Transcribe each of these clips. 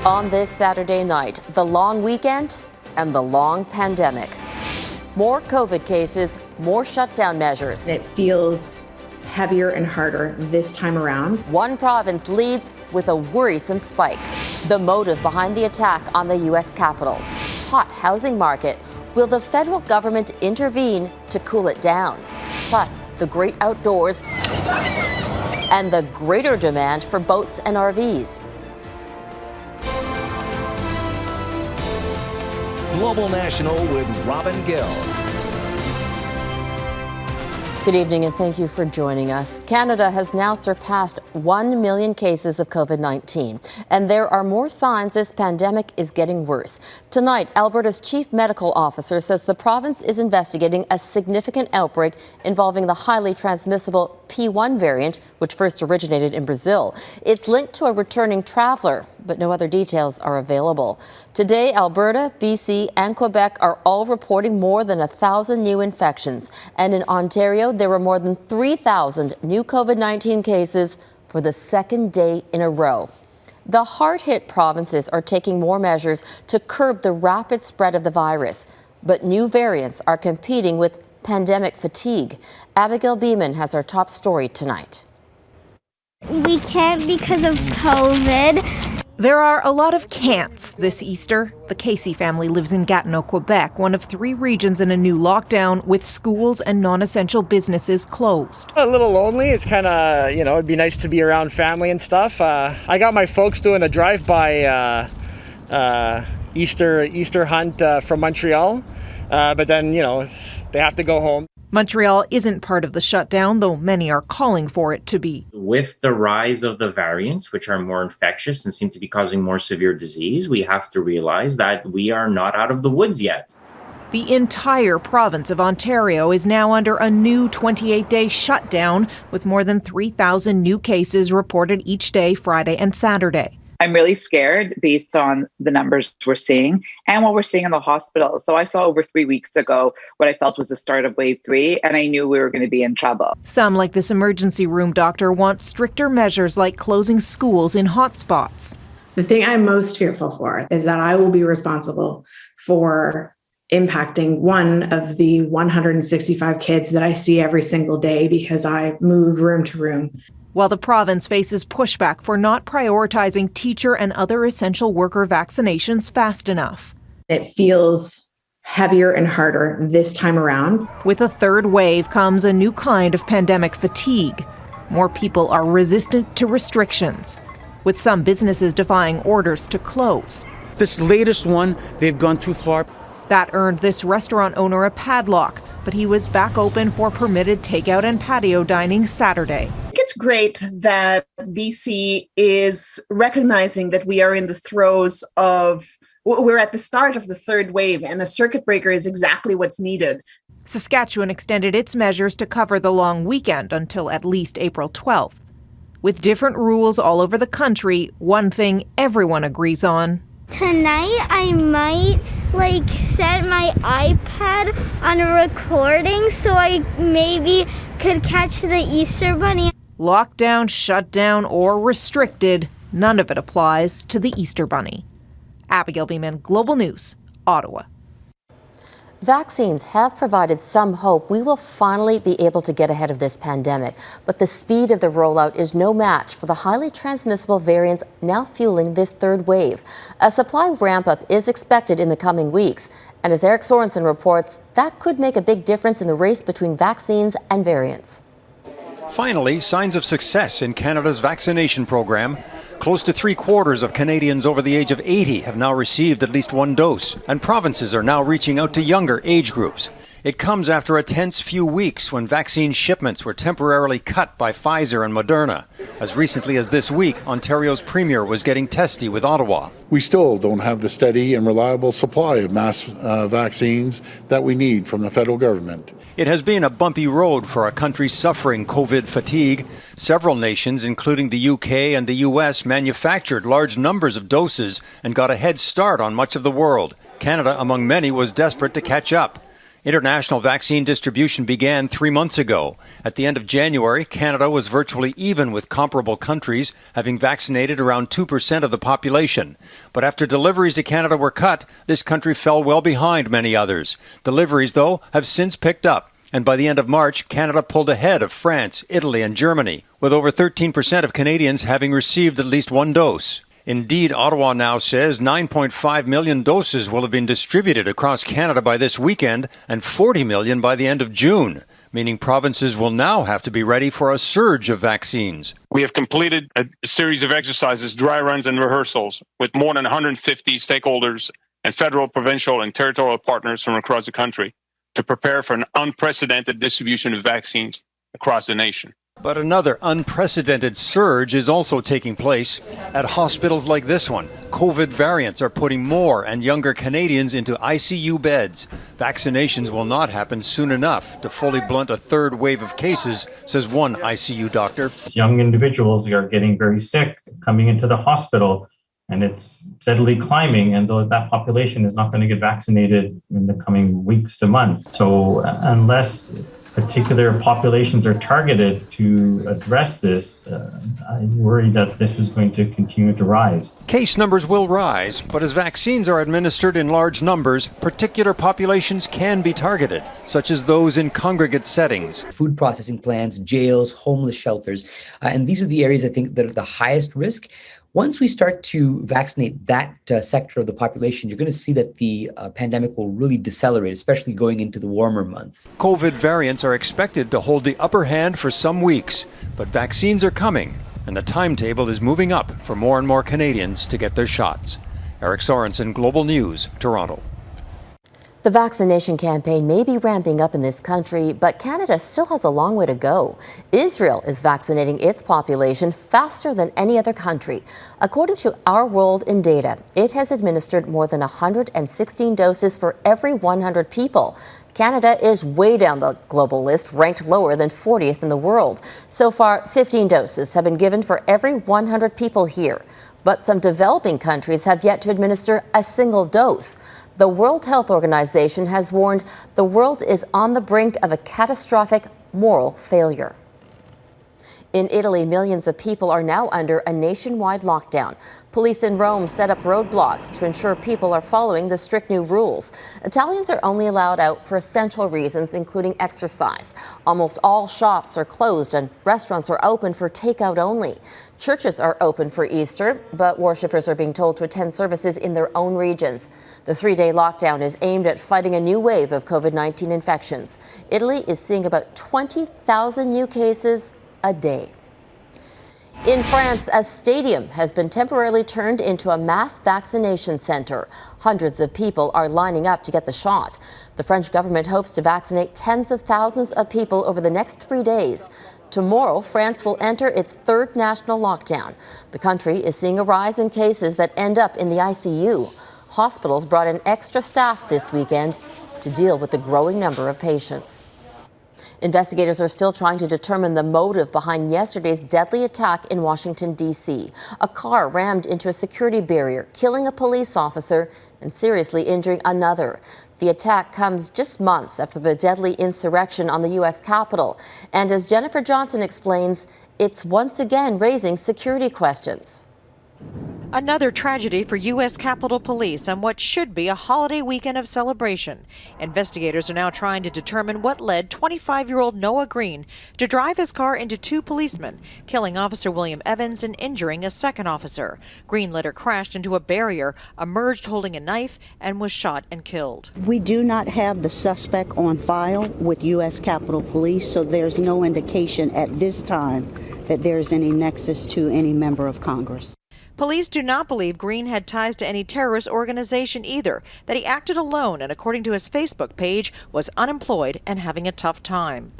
On this Saturday night, the long weekend and the long pandemic. More COVID cases, more shutdown measures. It feels heavier and harder this time around. One province leads with a worrisome spike. The motive behind the attack on the U.S. Capitol. Hot housing market. Will the federal government intervene to cool it down? Plus, the great outdoors and the greater demand for boats and RVs. Global National with Robin Gill. Good evening and thank you for joining us. Canada has now surpassed 1 million cases of COVID-19, and there are more signs this pandemic is getting worse. Tonight, Alberta's chief medical officer says the province is investigating a significant outbreak involving the highly transmissible P1 variant, which first originated in Brazil. It's linked to a returning traveler, but no other details are available. Today, Alberta, BC, and Quebec are all reporting more than 1,000 new infections. And in Ontario, there were more than 3,000 new COVID-19 cases for the second day in a row. The hard-hit provinces are taking more measures to curb the rapid spread of the virus, but new variants are competing with pandemic fatigue. Abigail Bimman has our top story tonight. We can't because of COVID. There are a lot of can'ts this Easter. The Casey family lives in Gatineau, Quebec, one of 3 regions in a new lockdown with schools and non-essential businesses closed. A little lonely. It's kind of, it'd be nice to be around family and stuff. I got my folks doing a drive-by Easter hunt from Montreal, but then, they have to go home. Montreal isn't part of the shutdown, though many are calling for it to be. With the rise of the variants, which are more infectious and seem to be causing more severe disease, we have to realize that we are not out of the woods yet. The entire province of Ontario is now under a new 28-day shutdown, with more than 3,000 new cases reported each day, Friday and Saturday. I'm really scared based on the numbers we're seeing and what we're seeing in the hospital. So I saw over 3 weeks ago what I felt was the start of wave 3, and I knew we were going to be in trouble. Some, like this emergency room doctor, want stricter measures like closing schools in hotspots. The thing I'm most fearful for is that I will be responsible for impacting one of the 165 kids that I see every single day because I move room to room. While the province faces pushback for not prioritizing teacher and other essential worker vaccinations fast enough. It feels heavier and harder this time around. With a third wave comes a new kind of pandemic fatigue. More people are resistant to restrictions, with some businesses defying orders to close. This latest one, they've gone too far. That earned this restaurant owner a padlock, but he was back open for permitted takeout and patio dining Saturday. It's great that BC is recognizing that we are in the throes of, we're at the start of the third wave, and a circuit breaker is exactly what's needed. Saskatchewan extended its measures to cover the long weekend until at least April 12th. With different rules all over the country, one thing everyone agrees on. Tonight I might set my iPad on a recording so I maybe could catch the Easter Bunny. Lockdown, shutdown, or restricted, none of it applies to the Easter Bunny. Abigail Bimman, Global News, Ottawa. Vaccines have provided some hope we will finally be able to get ahead of this pandemic, but the speed of the rollout is no match for the highly transmissible variants now fueling this third wave. A supply ramp-up is expected in the coming weeks, and as Eric Sorensen reports, that could make a big difference in the race between vaccines and variants. Finally, signs of success in Canada's vaccination program. Close to 3/4 of Canadians over the age of 80 have now received at least one dose, and provinces are now reaching out to younger age groups. It comes after a tense few weeks when vaccine shipments were temporarily cut by Pfizer and Moderna. As recently as this week, Ontario's premier was getting testy with Ottawa. We still don't have the steady and reliable supply of mass vaccines that we need from the federal government. It has been a bumpy road for a country suffering COVID fatigue. Several nations, including the UK and the US, manufactured large numbers of doses and got a head start on much of the world. Canada, among many, was desperate to catch up. International vaccine distribution began 3 months ago. At the end of January, Canada was virtually even with comparable countries, having vaccinated around 2% of the population. But after deliveries to Canada were cut, this country fell well behind many others. Deliveries, though, have since picked up. And by the end of March, Canada pulled ahead of France, Italy, and Germany, with over 13% of Canadians having received at least one dose. Indeed, Ottawa now says 9.5 million doses will have been distributed across Canada by this weekend and 40 million by the end of June, meaning provinces will now have to be ready for a surge of vaccines. We have completed a series of exercises, dry runs and rehearsals with more than 150 stakeholders and federal, provincial, and territorial partners from across the country to prepare for an unprecedented distribution of vaccines across the nation. But another unprecedented surge is also taking place at hospitals like this one. COVID variants are putting more and younger Canadians into ICU beds. Vaccinations will not happen soon enough to fully blunt a third wave of cases, says one ICU doctor. Young individuals are getting very sick, coming into the hospital, and it's steadily climbing, and that population is not going to get vaccinated in the coming weeks to months. So unless particular populations are targeted to address this, I worry that this is going to continue to rise. Case numbers will rise, but as vaccines are administered in large numbers, particular populations can be targeted, such as those in congregate settings. Food processing plants, jails, homeless shelters, and these are the areas I think that are the highest risk. Once we start to vaccinate that sector of the population, you're going to see that the pandemic will really decelerate, especially going into the warmer months. COVID variants are expected to hold the upper hand for some weeks, but vaccines are coming, and the timetable is moving up for more and more Canadians to get their shots. Eric Sorensen, Global News, Toronto. The vaccination campaign may be ramping up in this country, but Canada still has a long way to go. Israel is vaccinating its population faster than any other country. According to Our World in Data, it has administered more than 116 doses for every 100 people. Canada is way down the global list, ranked lower than 40th in the world. So far, 15 doses have been given for every 100 people here. But some developing countries have yet to administer a single dose. The World Health Organization has warned the world is on the brink of a catastrophic moral failure. In Italy, millions of people are now under a nationwide lockdown. Police in Rome set up roadblocks to ensure people are following the strict new rules. Italians are only allowed out for essential reasons, including exercise. Almost all shops are closed and restaurants are open for takeout only. Churches are open for Easter, but worshippers are being told to attend services in their own regions. The 3-day lockdown is aimed at fighting a new wave of COVID-19 infections. Italy is seeing about 20,000 new cases a day. In France, a stadium has been temporarily turned into a mass vaccination center. Hundreds of people are lining up to get the shot. The French government hopes to vaccinate tens of thousands of people over the next 3 days. Tomorrow, France will enter its third national lockdown. The country is seeing a rise in cases that end up in the ICU. Hospitals brought in extra staff this weekend to deal with the growing number of patients. Investigators are still trying to determine the motive behind yesterday's deadly attack in Washington, D.C. A car rammed into a security barrier, killing a police officer and seriously injuring another. The attack comes just months after the deadly insurrection on the U.S. Capitol. And as Jennifer Johnson explains, it's once again raising security questions. Another tragedy for U.S. Capitol Police on what should be a holiday weekend of celebration. Investigators are now trying to determine what led 25-year-old Noah Green to drive his car into 2 policemen, killing Officer William Evans and injuring a second officer. Green later crashed into a barrier, emerged holding a knife, and was shot and killed. We do not have the suspect on file with U.S. Capitol Police, so there's no indication at this time that there's any nexus to any member of Congress. Police do not believe Green had ties to any terrorist organization either, that he acted alone and, according to his Facebook page, was unemployed and having a tough time.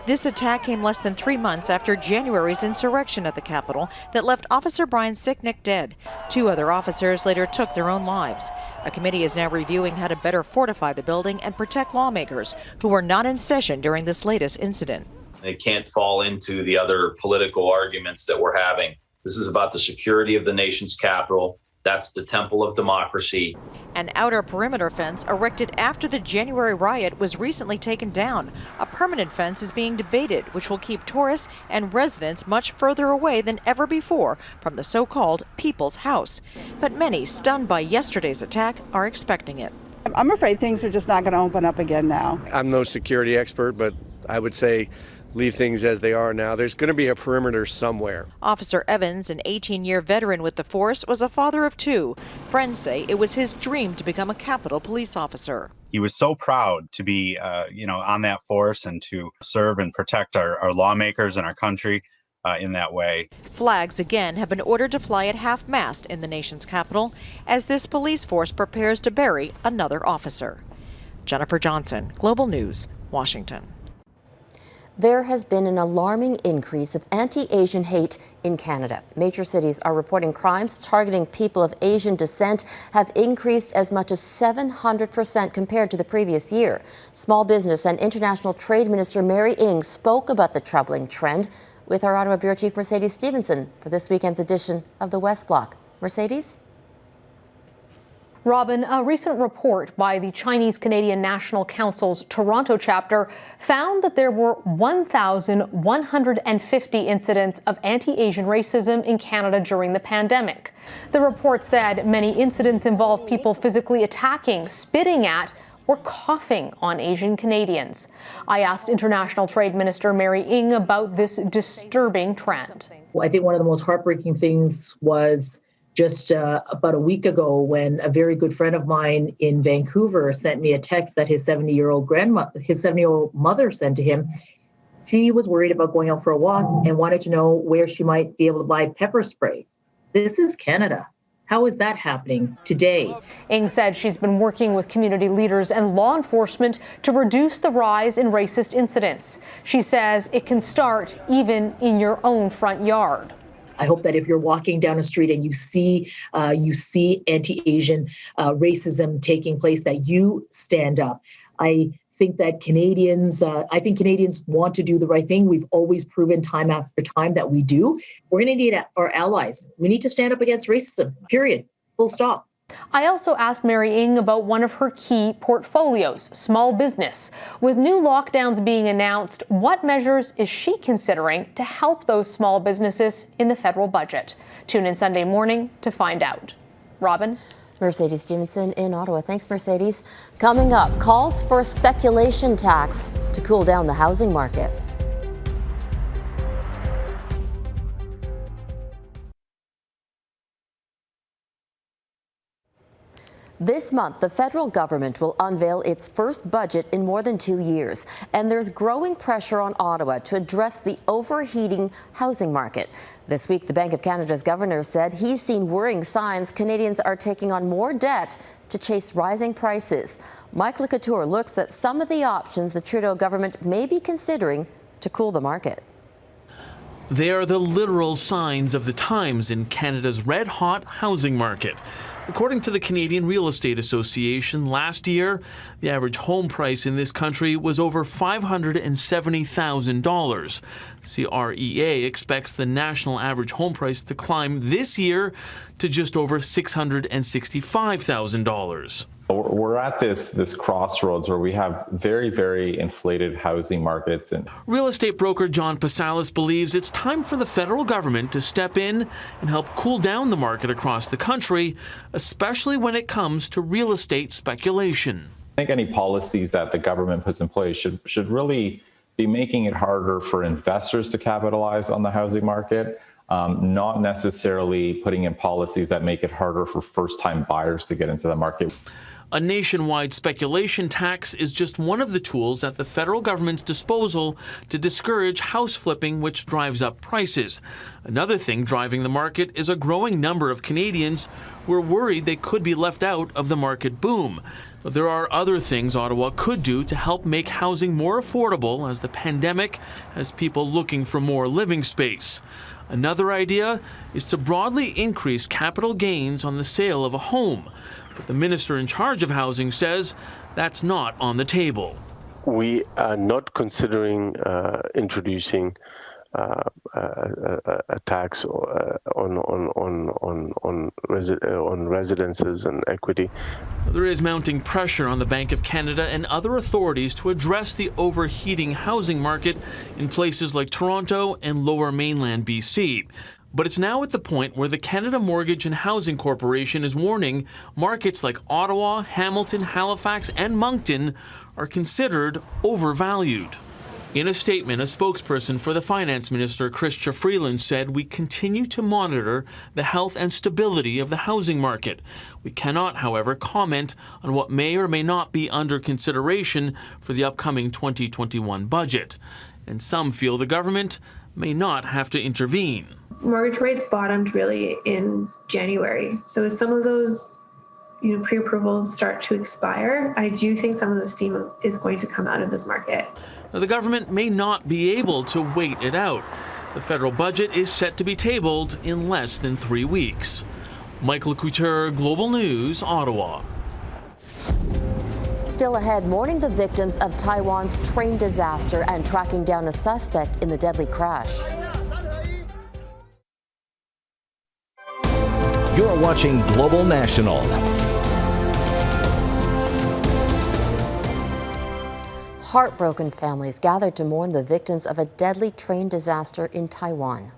This attack came less than 3 months after January's insurrection at the Capitol that left Officer Brian Sicknick dead. 2 other officers later took their own lives. A committee is now reviewing how to better fortify the building and protect lawmakers who were not in session during this latest incident. It can't fall into the other political arguments that we're having. This is about the security of the nation's capital. That's the temple of democracy. An outer perimeter fence erected after the January riot was recently taken down. A permanent fence is being debated, which will keep tourists and residents much further away than ever before from the so-called People's House. But many, stunned by yesterday's attack, are expecting it. I'm afraid things are just not going to open up again now. I'm no security expert, but I would say leave things as they are now. There's going to be a perimeter somewhere. Officer Evans, an 18-year veteran with the force, was a father of two. Friends say it was his dream to become a Capitol police officer. He was so proud to be, on that force and to serve and protect our lawmakers and our country in that way. Flags again have been ordered to fly at half-mast in the nation's capital as this police force prepares to bury another officer. Jennifer Johnson, Global News, Washington. There has been an alarming increase of anti-Asian hate in Canada. Major cities are reporting crimes targeting people of Asian descent have increased as much as 700% compared to the previous year. Small Business and International Trade Minister Mary Ng spoke about the troubling trend with our Ottawa Bureau Chief Mercedes Stephenson for this weekend's edition of the West Block. Mercedes? Robin, a recent report by the Chinese-Canadian National Council's Toronto chapter found that there were 1,150 incidents of anti-Asian racism in Canada during the pandemic. The report said many incidents involve people physically attacking, spitting at, or coughing on Asian Canadians. I asked International Trade Minister Mary Ng about this disturbing trend. I think one of the most heartbreaking things was just about a week ago when a very good friend of mine in Vancouver sent me a text that his 70-year-old mother sent to him. She was worried about going out for a walk and wanted to know where she might be able to buy pepper spray. This is Canada. How is that happening today? Ng said she's been working with community leaders and law enforcement to reduce the rise in racist incidents. She says it can start even in your own front yard. I hope that if you're walking down a street and you see anti-Asian racism taking place, that you stand up. I think Canadians want to do the right thing. We've always proven time after time that we do. We're going to need our allies. We need to stand up against racism, period, full stop. I also asked Mary Ng about one of her key portfolios, small business. With new lockdowns being announced, what measures is she considering to help those small businesses in the federal budget? Tune in Sunday morning to find out. Robin? Mercedes Stephenson in Ottawa. Thanks, Mercedes. Coming up, calls for a speculation tax to cool down the housing market. This month, the federal government will unveil its first budget in more than 2 years, and there's growing pressure on Ottawa to address the overheating housing market. This week, the Bank of Canada's governor said he's seen worrying signs Canadians are taking on more debt to chase rising prices. Mike LeCouture looks at some of the options the Trudeau government may be considering to cool the market. They are the literal signs of the times in Canada's red-hot housing market. According to the Canadian Real Estate Association, last year, the average home price in this country was over $570,000. CREA expects the national average home price to climb this year to just over $665,000. We're at this crossroads where we have very, very inflated housing markets. And real estate broker John Pasalis believes it's time for the federal government to step in and help cool down the market across the country, especially when it comes to real estate speculation. I think any policies that the government puts in place should really be making it harder for investors to capitalize on the housing market, not necessarily putting in policies that make it harder for first-time buyers to get into the market. A nationwide speculation tax is just one of the tools at the federal government's disposal to discourage house flipping, which drives up prices. Another thing driving the market is a growing number of Canadians who are worried they could be left out of the market boom. But there are other things Ottawa could do to help make housing more affordable as the pandemic has people looking for more living space. Another idea is to broadly increase capital gains on the sale of a home. But the minister in charge of housing says that's not on the table. We are not considering introducing a tax on residences and equity. There is mounting pressure on the Bank of Canada and other authorities to address the overheating housing market in places like Toronto and Lower Mainland BC. But it's now at the point where the Canada Mortgage and Housing Corporation is warning markets like Ottawa, Hamilton, Halifax, and Moncton are considered overvalued. In a statement, a spokesperson for the Finance Minister, Chrystia Freeland, said, "We continue to monitor the health and stability of the housing market. We cannot, however, comment on what may or may not be under consideration for the upcoming 2021 budget." And some feel the government may not have to intervene. Mortgage rates bottomed really in January. So as some of those pre-approvals start to expire, I do think some of the steam is going to come out of this market. Now, the government may not be able to wait it out. The federal budget is set to be tabled in less than 3 weeks. Michael Couture, Global News, Ottawa. Still ahead, mourning the victims of Taiwan's train disaster and tracking down a suspect in the deadly crash. You're watching Global National. Heartbroken families gathered to mourn the victims of a deadly train disaster in Taiwan.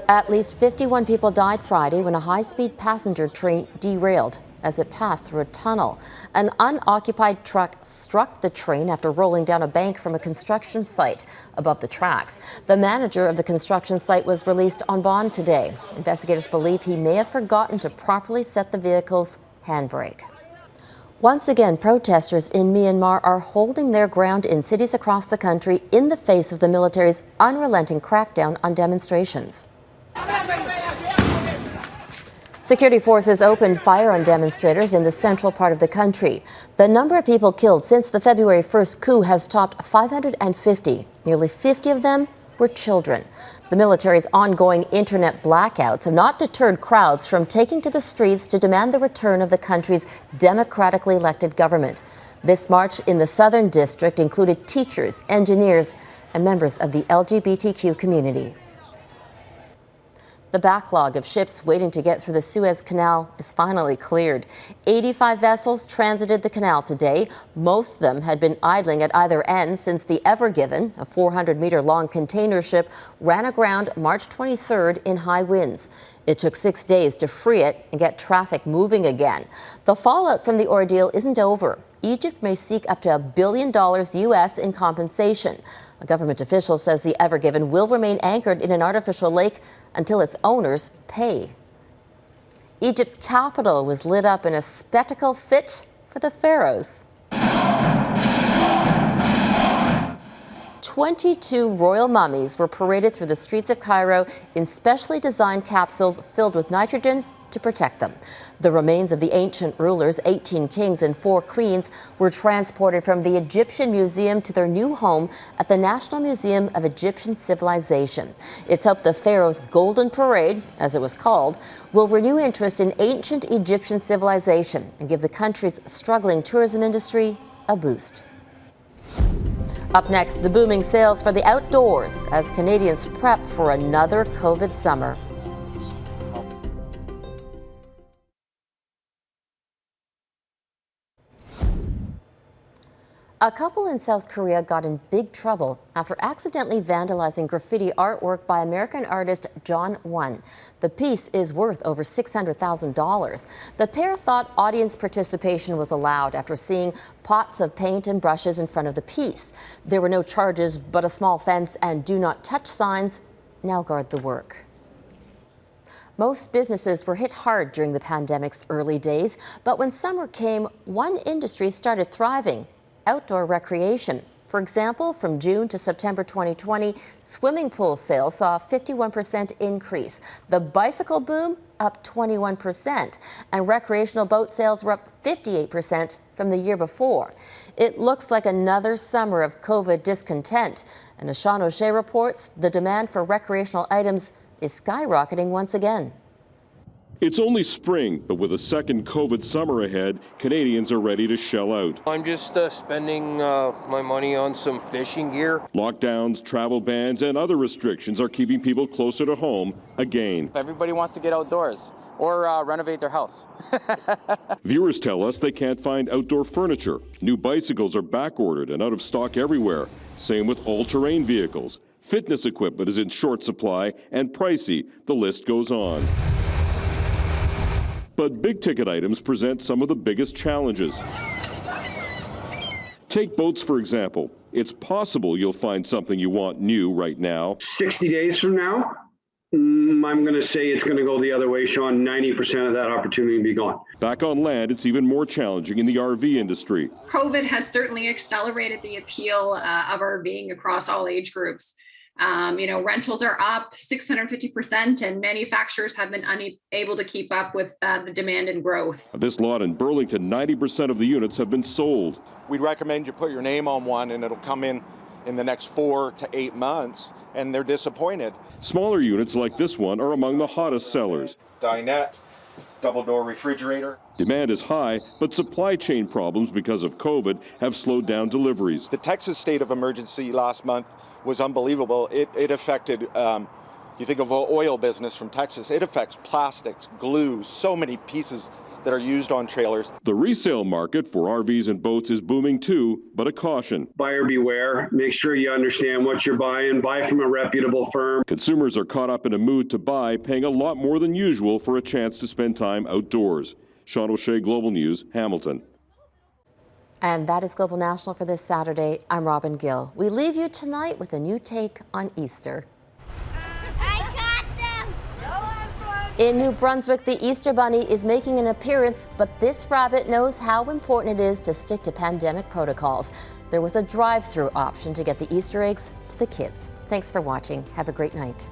At least 51 people died Friday when a high-speed passenger train derailed as it passed through a tunnel. An unoccupied truck struck the train after rolling down a bank from a construction site above the tracks. The manager of the construction site was released on bond today. Investigators believe he may have forgotten to properly set the vehicle's handbrake. Once again, protesters in Myanmar are holding their ground in cities across the country in the face of the military's unrelenting crackdown on demonstrations. Security forces opened fire on demonstrators in the central part of the country. The number of people killed since the February 1st coup has topped 550. Nearly 50 of them were children. The military's ongoing internet blackouts have not deterred crowds from taking to the streets to demand the return of the country's democratically elected government. This march in the Southern District included teachers, engineers, and members of the LGBTQ community. The backlog of ships waiting to get through the Suez Canal is finally cleared. 85 vessels transited the canal today. Most of them had been idling at either end since the Ever Given, a 400-meter-long container ship, ran aground March 23rd in high winds. It took 6 days to free it and get traffic moving again. The fallout from the ordeal isn't over. Egypt may seek up to $1 billion U.S. in compensation. A government official says the Ever Given will remain anchored in an artificial lake until its owners pay. Egypt's capital was lit up in a spectacle fit for the pharaohs. 22 royal mummies were paraded through the streets of Cairo in specially designed capsules filled with nitrogen to protect them. The remains of the ancient rulers, 18 kings and 4 queens, were transported from the Egyptian Museum to their new home at the National Museum of Egyptian Civilization. It's hoped the Pharaoh's Golden Parade, as it was called, will renew interest in ancient Egyptian civilization and give the country's struggling tourism industry a boost. Up next, the booming sales for the outdoors as Canadians prep for another COVID summer. A couple in South Korea got in big trouble after accidentally vandalizing graffiti artwork by American artist John Won. The piece is worth over $600,000. The pair thought audience participation was allowed after seeing pots of paint and brushes in front of the piece. There were no charges, but a small fence and do not touch signs now guard the work. Most businesses were hit hard during the pandemic's early days, but when summer came, one industry started thriving: outdoor recreation. For example, from June to September 2020, swimming pool sales saw a 51% increase. The bicycle boom up 21%, and recreational boat sales were up 58% from the year before. It looks like another summer of COVID discontent, and as Sean O'Shea reports, the demand for recreational items is skyrocketing once again. It's only spring, but with a second COVID summer ahead, Canadians are ready to shell out. I'm just spending my money on some fishing gear. Lockdowns, travel bans, and other restrictions are keeping people closer to home again. Everybody wants to get outdoors or renovate their house. Viewers tell us they can't find outdoor furniture. New bicycles are back-ordered and out of stock everywhere. Same with all-terrain vehicles. Fitness equipment is in short supply and pricey. The list goes on. But big-ticket items present some of the biggest challenges. Take boats, for example. It's possible you'll find something you want new right now. 60 days from now, I'm going to say it's going to go the other way, Sean. 90% of that opportunity will be gone. Back on land, it's even more challenging in the RV industry. COVID has certainly accelerated the appeal of RVing across all age groups. Rentals are up 650%, and manufacturers have been unable to keep up with the demand and growth. At this lot in Burlington, 90% of the units have been sold. We'd recommend you put your name on one, and it'll come in the next 4 to 8 months, and they're disappointed. Smaller units like this one are among the hottest sellers. Dinette, double-door refrigerator. Demand is high, but supply chain problems because of COVID have slowed down deliveries. The Texas state of emergency last month was unbelievable. It affected, you think of oil business from Texas, it affects plastics, glue, so many pieces that are used on trailers. The resale market for RVs and boats is booming too, but a caution. Buyer beware. Make sure you understand what you're buying. Buy from a reputable firm. Consumers are caught up in a mood to buy, paying a lot more than usual for a chance to spend time outdoors. Sean O'Shea, Global News, Hamilton. And that is Global National for this Saturday. I'm Robin Gill. We leave you tonight with a new take on Easter. In New Brunswick, the Easter Bunny is making an appearance, but this rabbit knows how important it is to stick to pandemic protocols. There was a drive-through option to get the Easter eggs to the kids. Thanks for watching. Have a great night.